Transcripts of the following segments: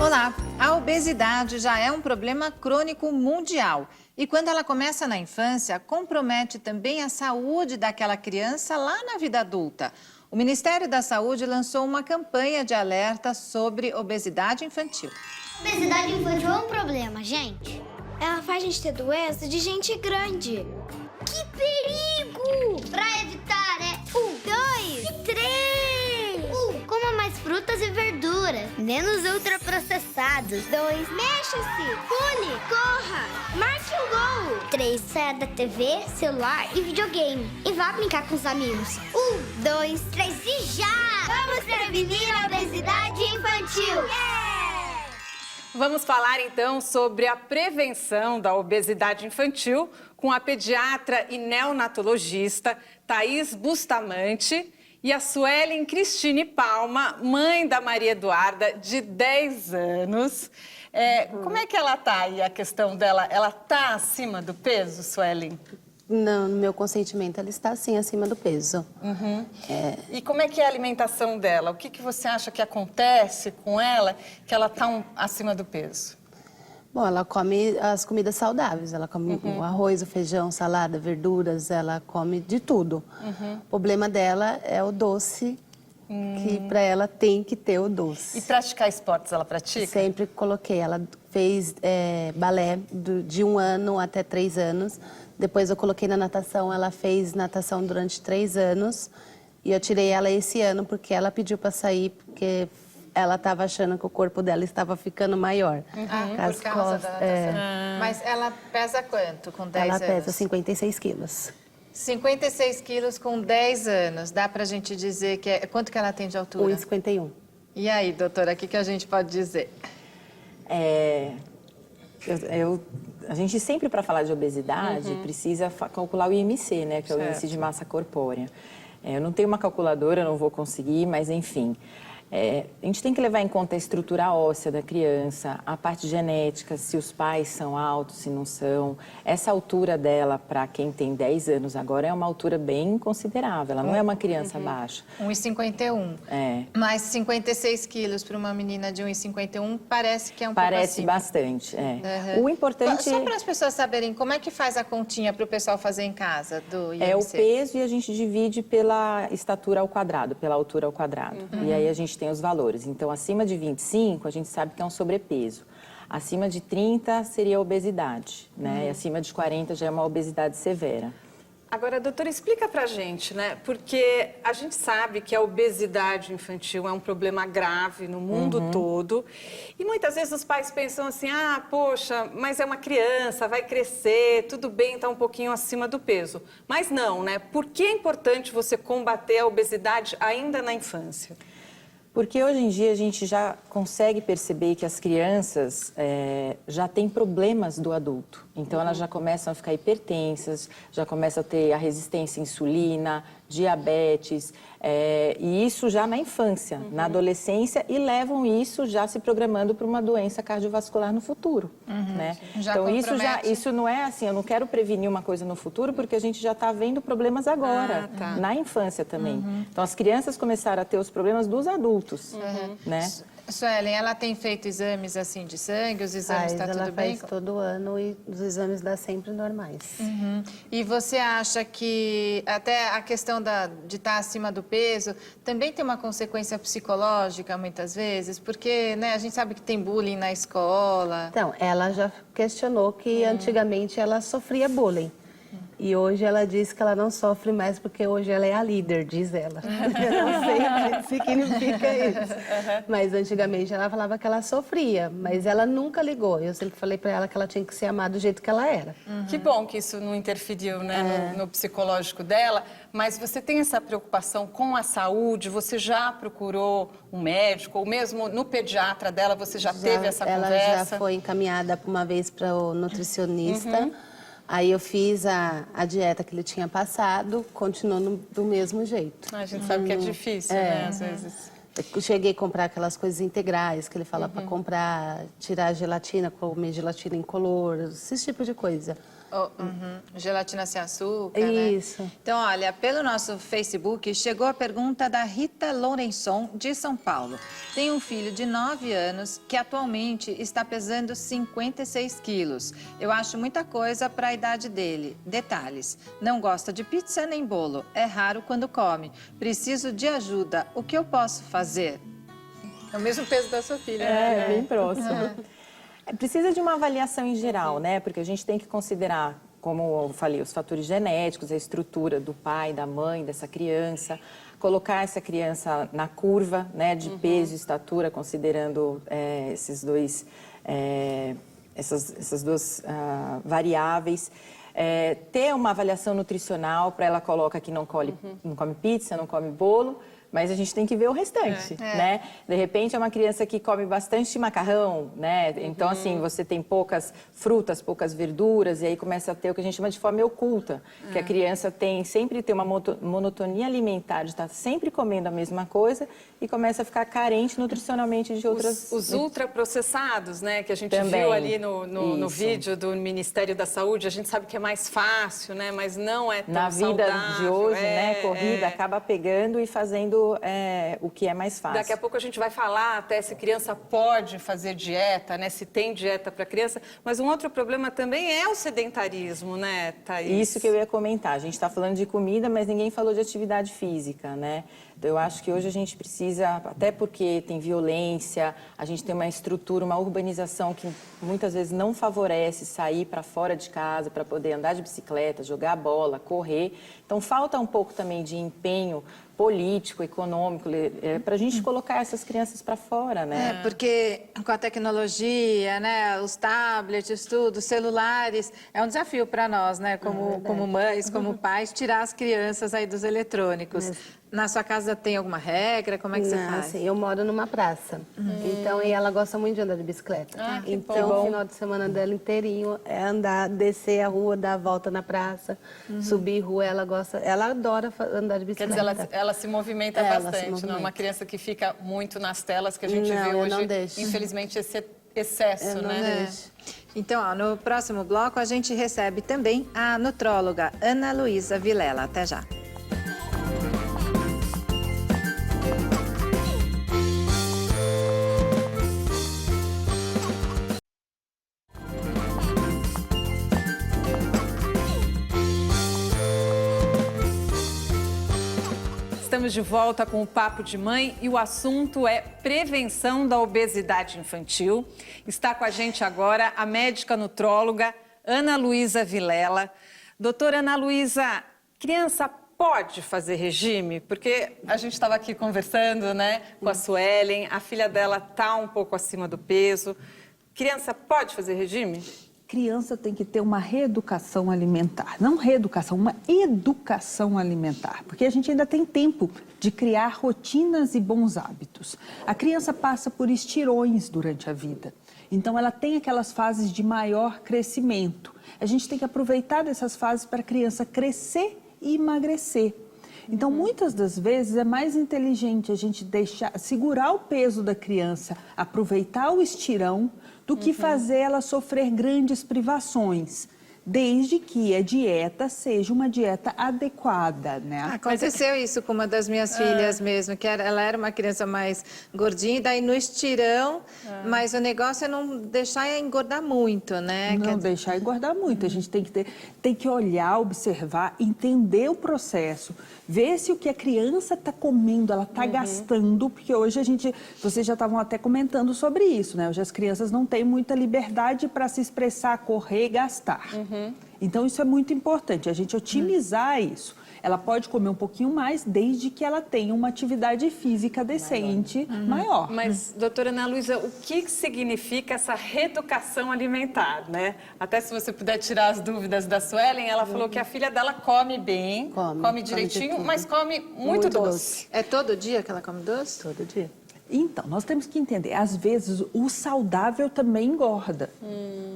Olá! A obesidade já é um problema crônico mundial e quando ela começa na infância, compromete também a saúde daquela criança lá na vida adulta. O Ministério da Saúde lançou uma campanha de alerta sobre obesidade infantil. Obesidade infantil é um problema, gente. Ela faz a gente ter doença de gente grande. Que perigo! Pra evitar é 2 e 3. Coma mais frutas e verduras, menos ultraprocessados. 2, mexa-se, pule, corra, marque o gol. 3, saia da TV, celular e videogame. E vá brincar com os amigos. 2, 3 e já! Vamos prevenir a obesidade infantil. Vamos falar então sobre a prevenção da obesidade infantil com a pediatra e neonatologista Thaís Bustamante e a Suelen Cristine Palma, mãe da Maria Eduarda, de 10 anos. Como é que ela está aí, a questão dela? Ela está acima do peso, Suelen? Não, no meu consentimento, ela está sim acima do peso. E como é que é a alimentação dela? O que você acha que acontece com ela que ela está acima do peso? Bom, ela come as comidas saudáveis. Ela come o arroz, o feijão, salada, verduras. Ela come de tudo. O problema dela é o doce, que para ela tem que ter o doce. E praticar esportes, ela pratica? Sempre coloquei. Ela fez balé de 1 ano até 3 anos. Depois eu coloquei na natação. Ela fez natação durante 3 anos. E eu tirei ela esse ano porque ela pediu para sair, porque ela estava achando que o corpo dela estava ficando maior. Por causa da natação. Mas ela pesa quanto com 10 anos? Ela pesa 56 quilos. 56 quilos com 10 anos. Dá pra gente dizer que é... Quanto que ela tem de altura? 1,51. E aí, doutora, o que a gente pode dizer? A gente sempre, para falar de obesidade, precisa calcular o IMC, né? Que é o índice de massa corpórea. Eu não tenho uma calculadora, não vou conseguir, mas enfim. A gente tem que levar em conta a estrutura óssea da criança, a parte genética, se os pais são altos, se não são. Essa altura dela, para quem tem 10 anos agora, é uma altura bem considerável. Ela não é uma criança baixa. 1,51. Mas 56 quilos para uma menina de 1,51 parece que é um pouco Parece acima. bastante, O importante... Só para as pessoas saberem, como é que faz a continha para o pessoal fazer em casa do IMC? É o peso e a gente divide pela estatura ao quadrado, pela altura ao quadrado. E aí a gente tem os valores. Então, acima de 25, a gente sabe que é um sobrepeso. Acima de 30 seria obesidade, né? E acima de 40 já é uma obesidade severa. Agora, doutora, explica pra gente, né? Porque a gente sabe que a obesidade infantil é um problema grave no mundo todo. E muitas vezes os pais pensam assim, poxa, mas é uma criança, vai crescer, tudo bem, está um pouquinho acima do peso. Mas não, né? Por que é importante você combater a obesidade ainda na infância? Porque hoje em dia a gente já consegue perceber que as crianças já têm problemas do adulto. Então elas já começam a ficar hipertensas, já começam a ter a resistência à insulina, diabetes, e isso já na infância, na adolescência, e levam isso já se programando para uma doença cardiovascular no futuro, né? Então isso não é assim, eu não quero prevenir uma coisa no futuro, porque a gente já está vendo problemas agora, na infância também. Então as crianças começaram a ter os problemas dos adultos, né? Suelen, ela tem feito exames assim de sangue, os exames está tudo bem? Ela faz todo ano e os exames dão sempre normais. E você acha que até a questão de estar acima do peso também tem uma consequência psicológica muitas vezes? Porque, né, a gente sabe que tem bullying na escola. Então, ela já questionou que antigamente ela sofria bullying. E hoje ela diz que ela não sofre mais porque hoje ela é a líder, diz ela. Eu não sei o que significa isso. Mas antigamente ela falava que ela sofria, mas ela nunca ligou. Eu sempre falei para ela que ela tinha que ser amada do jeito que ela era. Que bom que isso não interferiu, né, no psicológico dela. Mas você tem essa preocupação com a saúde? Você já procurou um médico? Ou mesmo no pediatra dela, você já teve essa conversa? Ela já foi encaminhada uma vez para o nutricionista. Aí eu fiz a dieta que ele tinha passado, continuou do mesmo jeito. A gente sabe que é difícil, né, às vezes. Eu cheguei a comprar aquelas coisas integrais que ele fala para comprar, tirar a gelatina, comer gelatina incolor, esse tipo de coisa. Gelatina sem açúcar, né? Isso. Então, olha, pelo nosso Facebook, chegou a pergunta da Rita Lourençon, de São Paulo. Tem um filho de 9 anos que atualmente está pesando 56 quilos. Eu acho muita coisa para a idade dele. Detalhes, não gosta de pizza nem bolo. É raro quando come. Preciso de ajuda. O que eu posso fazer? É o mesmo peso da sua filha, né? Bem próximo. Precisa de uma avaliação em geral, né? Porque a gente tem que considerar, como eu falei, os fatores genéticos, a estrutura do pai, da mãe, dessa criança, colocar essa criança na curva, né, de peso e estatura, considerando essas duas variáveis. Ter uma avaliação nutricional, para ela coloca que não come pizza, não come bolo, mas a gente tem que ver o restante, né? De repente, é uma criança que come bastante macarrão, né? Então, assim, você tem poucas frutas, poucas verduras, e aí começa a ter o que a gente chama de fome oculta, que a criança sempre tem uma monotonia alimentar, de estar sempre comendo a mesma coisa e começa a ficar carente nutricionalmente de outras... Os ultraprocessados, né? Que a gente Também. viu ali no Isso. vídeo do Ministério da Saúde, a gente sabe que é mais fácil, né? Mas não é tão Na vida saudável. de hoje, né, corrida, acaba pegando e fazendo o que é mais fácil. Daqui a pouco a gente vai falar até se criança pode fazer dieta, né? Se tem dieta para criança. Mas um outro problema também é o sedentarismo, né, Thaís? Isso que eu ia comentar. A gente está falando de comida, mas ninguém falou de atividade física, né? Então, eu acho que hoje a gente precisa, até porque tem violência, a gente tem uma estrutura, uma urbanização que muitas vezes não favorece sair para fora de casa para poder andar de bicicleta, jogar bola, correr. Então, falta um pouco também de empenho político, econômico, para a gente colocar essas crianças para fora, né? Porque com a tecnologia, né, os tablets, tudo, os celulares, é um desafio para nós, né, como mães, como pais, tirar as crianças aí dos eletrônicos. Na sua casa tem alguma regra? Como é que você faz? Assim, eu moro numa praça. Então, e ela gosta muito de andar de bicicleta. Então, o final de semana dela inteirinho é andar, descer a rua, dar a volta na praça, subir rua, ela gosta, ela adora andar de Quer bicicleta. dizer, ela se movimenta Ela se bastante, não é movimenta. uma criança que fica muito nas telas, que a gente Não, vê eu hoje, não deixo. infelizmente, esse excesso, Eu não né? deixo. Então, ó, no próximo bloco a gente recebe também a nutróloga Ana Luísa Vilela. Até já. Estamos de volta com o Papo de Mãe e o assunto é prevenção da obesidade infantil. Está com a gente agora a médica nutróloga Ana Luísa Vilela. Doutora Ana Luísa, criança pode fazer regime? Porque a gente estava aqui conversando, né, com a Suelen, a filha dela está um pouco acima do peso. Criança pode fazer regime? Criança tem que ter uma reeducação alimentar, não reeducação, uma educação alimentar, porque a gente ainda tem tempo de criar rotinas e bons hábitos. A criança passa por estirões durante a vida, então ela tem aquelas fases de maior crescimento. A gente tem que aproveitar dessas fases para a criança crescer e emagrecer. Então, muitas das vezes é mais inteligente a gente segurar o peso da criança, aproveitar o estirão, do que fazer ela sofrer grandes privações, desde que a dieta seja uma dieta adequada, né? Aconteceu isso com uma das minhas filhas mesmo, que ela era uma criança mais gordinha, e daí no estirão, mas o negócio é não deixar engordar muito, né? Não deixar engordar muito, a gente tem que olhar, observar, entender o processo, ver se o que a criança está comendo, ela está gastando, porque hoje vocês já estavam até comentando sobre isso, né? Hoje as crianças não têm muita liberdade para se expressar, correr e gastar. Então, isso é muito importante, a gente otimizar isso. Ela pode comer um pouquinho mais, desde que ela tenha uma atividade física decente, maior. Mas, doutora Ana Luísa, o que significa essa reeducação alimentar, né? Até se você puder tirar as dúvidas da Suelen, ela falou que a filha dela come bem, come direitinho, mas come muito doce. É todo dia que ela come doce? Todo dia. Então, nós temos que entender, às vezes o saudável também engorda,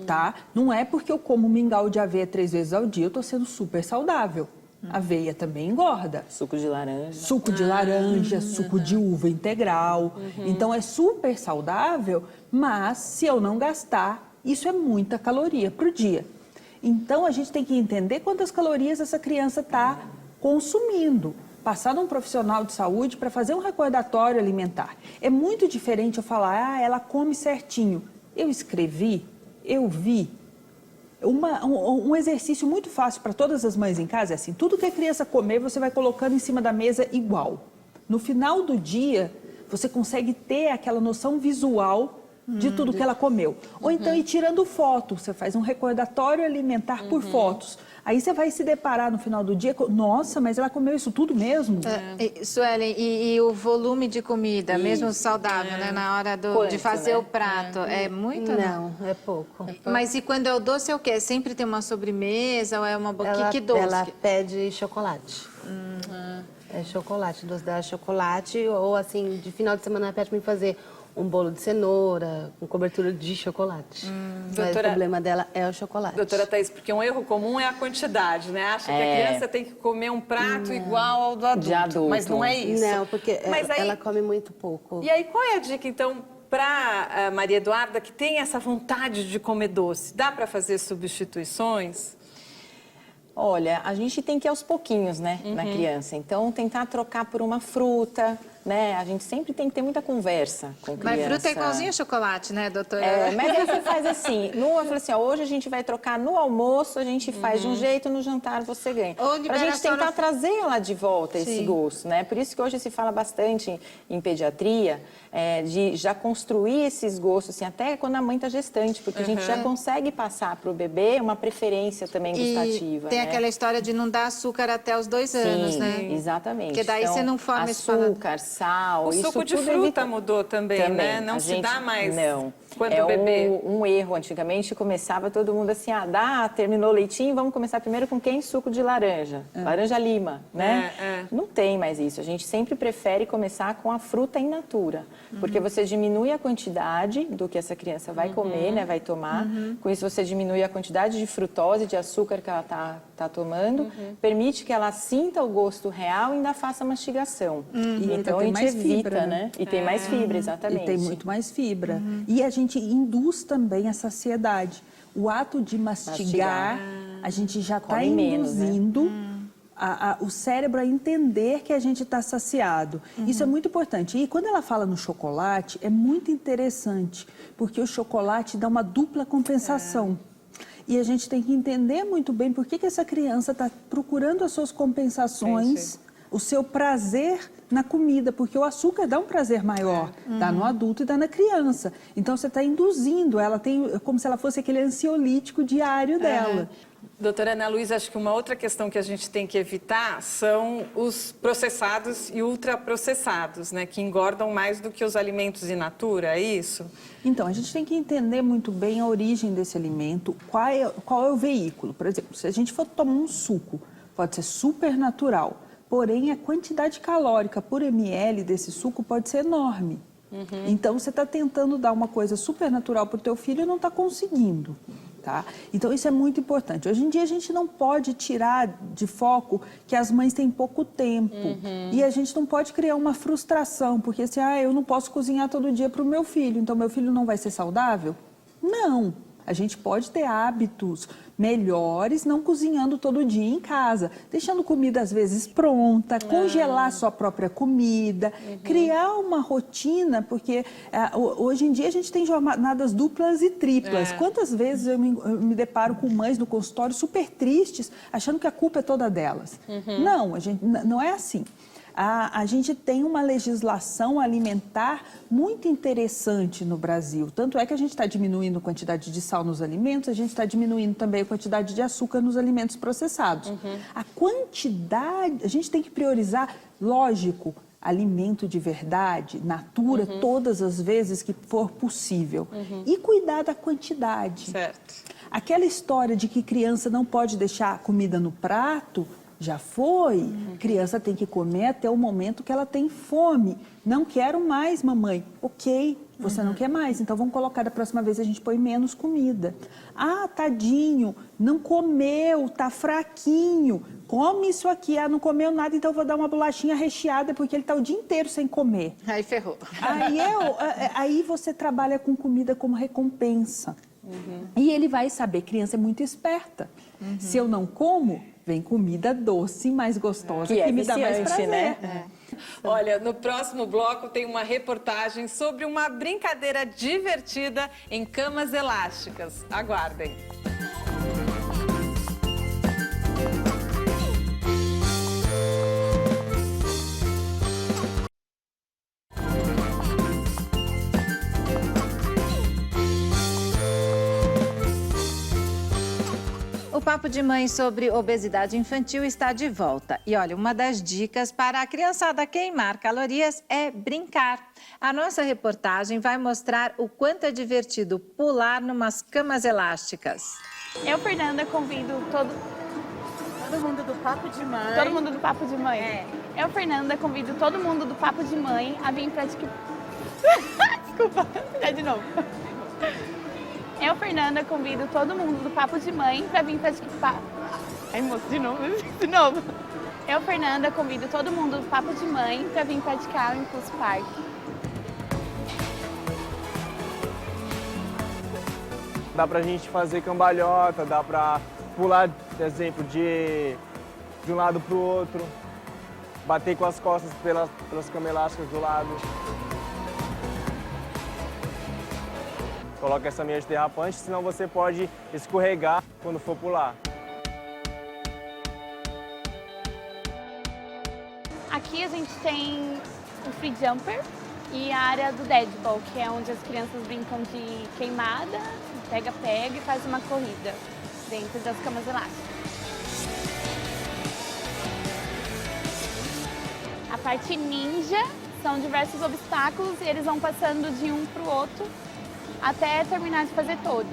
tá? Não é porque eu como mingau de aveia 3 vezes ao dia, eu tô sendo super saudável. Aveia também engorda. Suco de laranja. Suco de laranja, suco de uva integral. Então, é super saudável, mas se eu não gastar, isso é muita caloria pro dia. Então, a gente tem que entender quantas calorias essa criança está consumindo. Passar num profissional de saúde para fazer um recordatório alimentar. É muito diferente eu falar, ela come certinho. Eu escrevi, eu vi. Um exercício muito fácil para todas as mães em casa é assim, tudo que a criança comer, você vai colocando em cima da mesa igual. No final do dia, você consegue ter aquela noção visual de tudo que ela comeu. Ou então ir tirando foto, você faz um recordatório alimentar por fotos. Aí você vai se deparar no final do dia, nossa, mas ela comeu isso tudo mesmo? Suelen, e o volume de comida, mesmo saudável, né? Na hora de fazer o prato, é muito? Não, é pouco. Mas e quando é o doce, é o quê? Sempre tem uma sobremesa ou é uma boquinha? Que doce? Ela pede chocolate. É chocolate, doce dela é chocolate, ou assim, de final de semana ela pede pra mim fazer um bolo de cenoura com cobertura de chocolate. Mas o problema dela é o chocolate. Doutora Thaís, porque um erro comum é a quantidade, né? Acha que a criança tem que comer um prato igual ao do adulto. De adulto. Mas não é isso. Não, porque ela come muito pouco. E aí, qual é a dica, então, para Maria Eduarda, que tem essa vontade de comer doce? Dá para fazer substituições? Olha, a gente tem que ir aos pouquinhos, né, na criança. Então, tentar trocar por uma fruta, né? A gente sempre tem que ter muita conversa com criança. Mas fruta é igualzinho a chocolate, né, doutora? Mas aí você faz assim, eu falo assim, hoje a gente vai trocar no almoço, a gente faz de um jeito, no jantar você ganha. Pra gente tentar trazer ela de volta, esse gosto, né? Por isso que hoje se fala bastante em pediatria, de já construir esses gostos, assim, até quando a mãe está gestante, porque a gente já consegue passar para o bebê uma preferência também gustativa. Tem aquela história de não dar açúcar até os 2 anos, né? Exatamente. Porque daí você não forma esse açúcar, sal, O isso suco de tudo fruta mudou também, né? Não se dá mais quando bebê. Um erro. Antigamente começava todo mundo assim, terminou o leitinho, vamos começar primeiro com quem? Suco de laranja. Laranja lima, né? Não tem mais isso. A gente sempre prefere começar com a fruta in natura. Porque você diminui a quantidade do que essa criança vai comer, né? Vai tomar. Com isso você diminui a quantidade de frutose, de açúcar que ela tá tomando. Permite que ela sinta o gosto real e ainda faça mastigação. E então a gente evita, fibra, né? E tem mais fibra, exatamente. E tem muito mais fibra. E a gente induz também a saciedade. O ato de mastigar. A gente já está induzindo o cérebro a entender que a gente está saciado. Isso é muito importante. E quando ela fala no chocolate, é muito interessante, porque o chocolate dá uma dupla compensação. E a gente tem que entender muito bem por que essa criança está procurando as suas compensações, o seu prazer na comida, porque o açúcar dá um prazer maior, dá no adulto e dá na criança. Então, você está induzindo, ela tem como se ela fosse aquele ansiolítico diário dela. Doutora Ana Luísa, acho que uma outra questão que a gente tem que evitar são os processados e ultraprocessados, né? Que engordam mais do que os alimentos in natura, é isso? Então, a gente tem que entender muito bem a origem desse alimento, qual é o veículo. Por exemplo, se a gente for tomar um suco, pode ser super natural, porém a quantidade calórica por ml desse suco pode ser enorme. Então, você está tentando dar uma coisa super natural para o teu filho e não está conseguindo. Tá? Então, isso é muito importante. Hoje em dia, a gente não pode tirar de foco que as mães têm pouco tempo. E a gente não pode criar uma frustração, porque assim, eu não posso cozinhar todo dia para o meu filho, então meu filho não vai ser saudável? Não. A gente pode ter hábitos melhores, não cozinhando todo dia em casa, deixando comida às vezes pronta, congelar sua própria comida, criar uma rotina, porque hoje em dia a gente tem jornadas duplas e triplas. Quantas vezes eu me deparo com mães no consultório super tristes, achando que a culpa é toda delas? Não, não é assim. A gente tem uma legislação alimentar muito interessante no Brasil. Tanto é que a gente está diminuindo a quantidade de sal nos alimentos, a gente está diminuindo também a quantidade de açúcar nos alimentos processados. A quantidade, a gente tem que priorizar, lógico, alimento de verdade, natura, todas as vezes que for possível. E cuidar da quantidade. Certo. Aquela história de que criança não pode deixar comida no prato, já foi. Criança tem que comer até o momento que ela tem fome. Não quero mais, mamãe. Ok, você não quer mais, então vamos colocar da próxima vez a gente põe menos comida. Tadinho, não comeu, tá fraquinho. Come isso aqui. Não comeu nada, então eu vou dar uma bolachinha recheada porque ele tá o dia inteiro sem comer. Aí ferrou. Aí você trabalha com comida como recompensa. E ele vai saber, criança é muito esperta. Se eu não como, vem comida doce, mais gostosa, que me dá mais prazer. Né? Olha, no próximo bloco tem uma reportagem sobre uma brincadeira divertida em camas elásticas. Aguardem. O Papo de Mãe sobre obesidade infantil está de volta. E olha, uma das dicas para a criançada queimar calorias é brincar. A nossa reportagem vai mostrar o quanto é divertido pular numas camas elásticas. Eu, Fernanda, convido todo mundo do Papo de Mãe. Todo mundo do Papo de Mãe. É. Eu, Fernanda, convido todo mundo do Papo de Mãe a vir praticar... Desculpa, de novo. Eu, Fernanda, convido todo mundo do Papo de Mãe para vir praticar... Ai, moço, de novo. Eu, Fernanda, convido todo mundo do Papo de Mãe para vir praticar o Impulso Park. Dá pra gente fazer cambalhota, dá pra pular, por exemplo, de um lado pro outro, bater com as costas pelas camas elásticas do lado. Coloca essa meia antiderrapante, senão você pode escorregar quando for pular. Aqui a gente tem o Free Jumper e a área do Deadball, que é onde as crianças brincam de queimada, pega-pega e faz uma corrida dentro das camas elásticas. A parte ninja são diversos obstáculos e eles vão passando de um para o outro até terminar de fazer todos.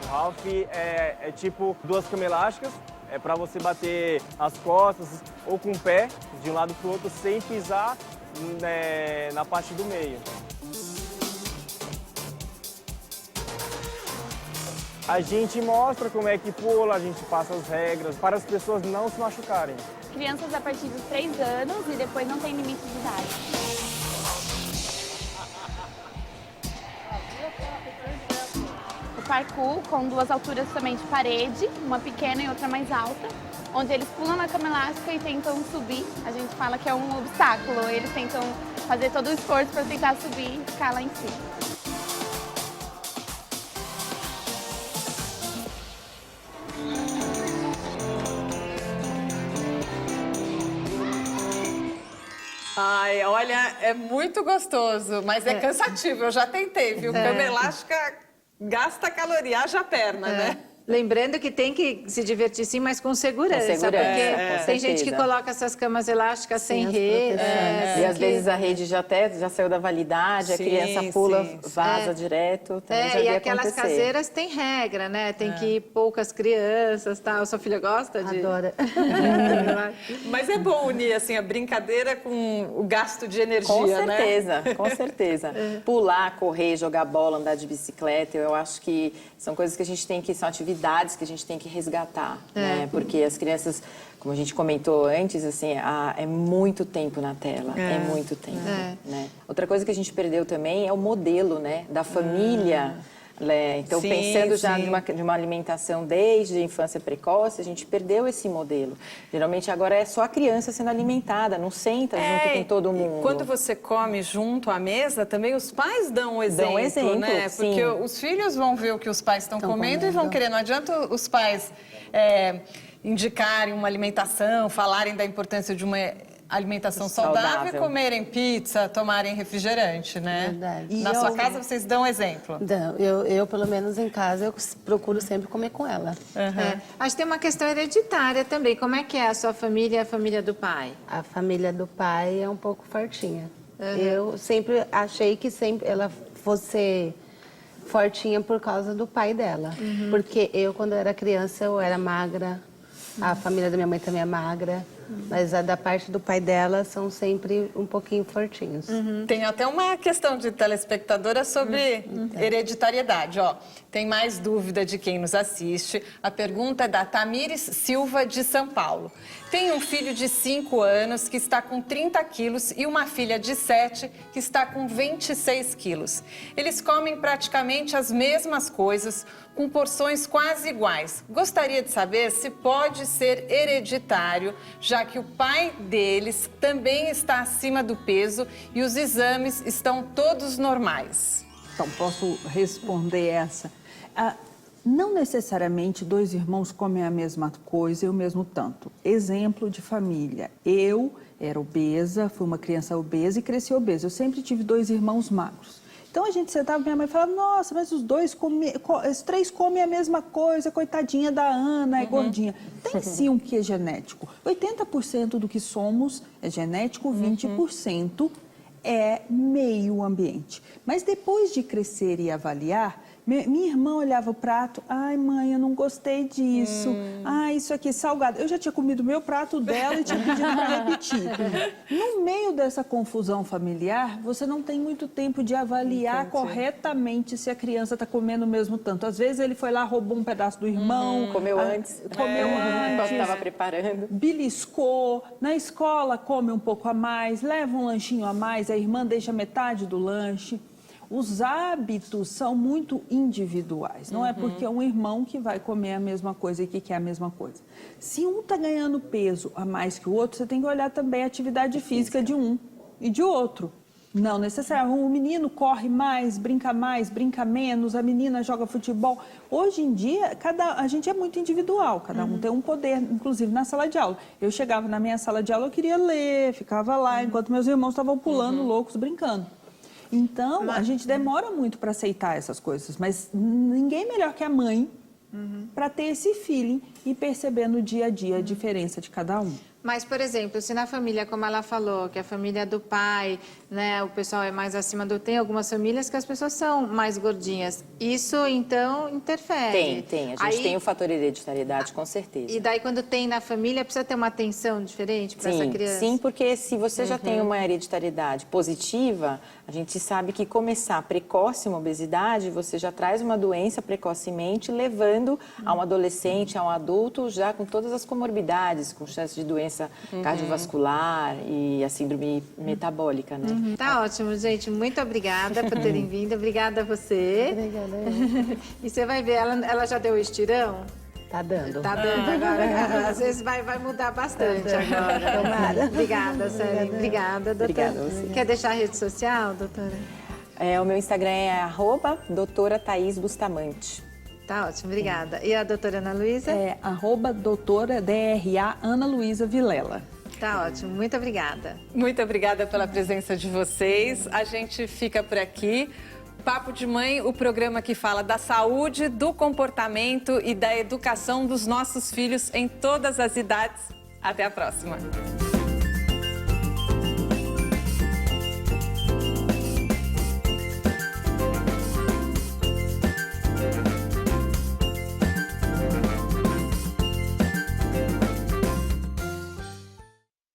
O Ralph é tipo duas camas elásticas, é para você bater as costas ou com o pé de um lado para o outro sem pisar na parte do meio. A gente mostra como é que pula, a gente passa as regras para as pessoas não se machucarem. Crianças a partir dos 3 anos e depois não tem limite de idade. O parkour com 2 alturas também de parede, uma pequena e outra mais alta, onde eles pulam na cama elástica e tentam subir. A gente fala que é um obstáculo, eles tentam fazer todo o esforço para tentar subir e ficar lá em cima. Ai, olha, é muito gostoso, mas é cansativo. Eu já tentei, viu? Cama elástica gasta caloria, haja perna, né? Lembrando que tem que se divertir sim, mas com segurança. Com segurança, porque com tem gente que certeza. coloca essas camas elásticas sem rede. E às vezes a rede já saiu da validade, a criança pula, vaza direto. Também já e vi aquelas acontecer. caseiras tem regra, né? Tem que ir poucas crianças, tal. Sua filha gosta de... Adora. Mas é bom unir assim, a brincadeira com o gasto de energia, Com né? certeza, com certeza. Pular, correr, jogar bola, andar de bicicleta, eu acho que são coisas que a gente tem que, são atividades que a gente tem que resgatar, né? Porque as crianças, como a gente comentou antes, assim, é muito tempo na tela, é muito tempo, né? Outra coisa que a gente perdeu também é o modelo, né, da família. Então, pensando já de uma alimentação desde a infância precoce, a gente perdeu esse modelo. Geralmente agora é só a criança sendo alimentada, não senta junto com todo mundo. E quando você come junto à mesa, também os pais dão um exemplo, né? sim. Porque os filhos vão ver o que os pais estão comendo e vão querer. Não adianta os pais indicarem uma alimentação, falarem da importância de uma alimentação saudável, comerem pizza, tomarem refrigerante, né? Verdade. Na sua casa, vocês dão exemplo? Não, eu, pelo menos em casa, eu procuro sempre comer com ela. Acho que tem uma questão hereditária também. Como é que é a sua família e a família do pai? A família do pai é um pouco fortinha. Eu sempre achei que ela fosse fortinha por causa do pai dela. Porque eu, quando eu era criança, eu era magra. A família da minha mãe também é magra. Mas a da parte do pai dela são sempre um pouquinho fortinhos. Tem até uma questão de telespectadora sobre hereditariedade. Ó, tem mais dúvida de quem nos assiste. A pergunta é da Tamires Silva, de São Paulo. Tem um filho de 5 anos que está com 30 quilos e uma filha de 7 que está com 26 quilos. Eles comem praticamente as mesmas coisas, com porções quase iguais. Gostaria de saber se pode ser hereditário, já que o pai deles também está acima do peso e os exames estão todos normais. Então, posso responder essa. Não necessariamente 2 irmãos comem a mesma coisa e o mesmo tanto. Exemplo de família. Eu era obesa, fui uma criança obesa e cresci obesa. Eu sempre tive 2 irmãos magros. Então a gente sentava, minha mãe falava, nossa, mas os 3 comem a mesma coisa, coitadinha da Ana, é gordinha. Tem sim um que é genético. 80% do que somos é genético, 20% é meio ambiente. Mas depois de crescer e avaliar, minha irmã olhava o prato, ai mãe, eu não gostei disso, ai isso aqui é salgado. Eu já tinha comido o meu prato dela e tinha pedido para repetir. No meio dessa confusão familiar, você não tem muito tempo de avaliar corretamente se a criança está comendo o mesmo tanto. Às vezes ele foi lá, roubou um pedaço do irmão. Comeu antes. Enquanto estava preparando. Beliscou, na escola come um pouco a mais, leva um lanchinho a mais, a irmã deixa metade do lanche. Os hábitos são muito individuais, não é porque é um irmão que vai comer a mesma coisa e que quer a mesma coisa. Se um está ganhando peso a mais que o outro, você tem que olhar também a atividade física de um e de outro. Não necessariamente. O menino corre mais, brinca menos, a menina joga futebol. Hoje em dia, a gente é muito individual, cada um tem um poder, inclusive na sala de aula. Eu chegava na minha sala de aula, eu queria ler, ficava lá, enquanto meus irmãos estavam pulando loucos, brincando. Então, a gente demora muito para aceitar essas coisas, mas ninguém melhor que a mãe para ter esse feeling e perceber no dia a dia a diferença de cada um. Mas, por exemplo, se na família, como ela falou, que a família do pai, né, o pessoal é mais acima do... Tem algumas famílias que as pessoas são mais gordinhas. Isso, então, interfere. Tem. A gente tem o fator hereditariedade, com certeza. E daí, quando tem na família, precisa ter uma atenção diferente para essa criança? Sim, porque se você já tem uma hereditariedade positiva, a gente sabe que começar precoce uma obesidade, você já traz uma doença precocemente, levando a um adolescente, a um adulto, já com todas as comorbidades, com chance de doença cardiovascular e a síndrome metabólica, né? Tá ótimo, gente. Muito obrigada por terem vindo. Obrigada a você. Obrigada. E você vai ver, ela já deu o estirão? Tá dando. Tá dando agora. Às vezes vai mudar bastante agora. Tomara. Obrigada, Célia. Obrigada, doutora. Obrigada a você. Quer deixar a rede social, doutora? O meu Instagram é @doutora Thaís Bustamante. Tá ótimo, obrigada. E a doutora Ana Luísa? É @doutora DRA Ana Luísa Vilela. Tá ótimo, muito obrigada. Muito obrigada pela presença de vocês. A gente fica por aqui. Papo de Mãe, o programa que fala da saúde, do comportamento e da educação dos nossos filhos em todas as idades. Até a próxima.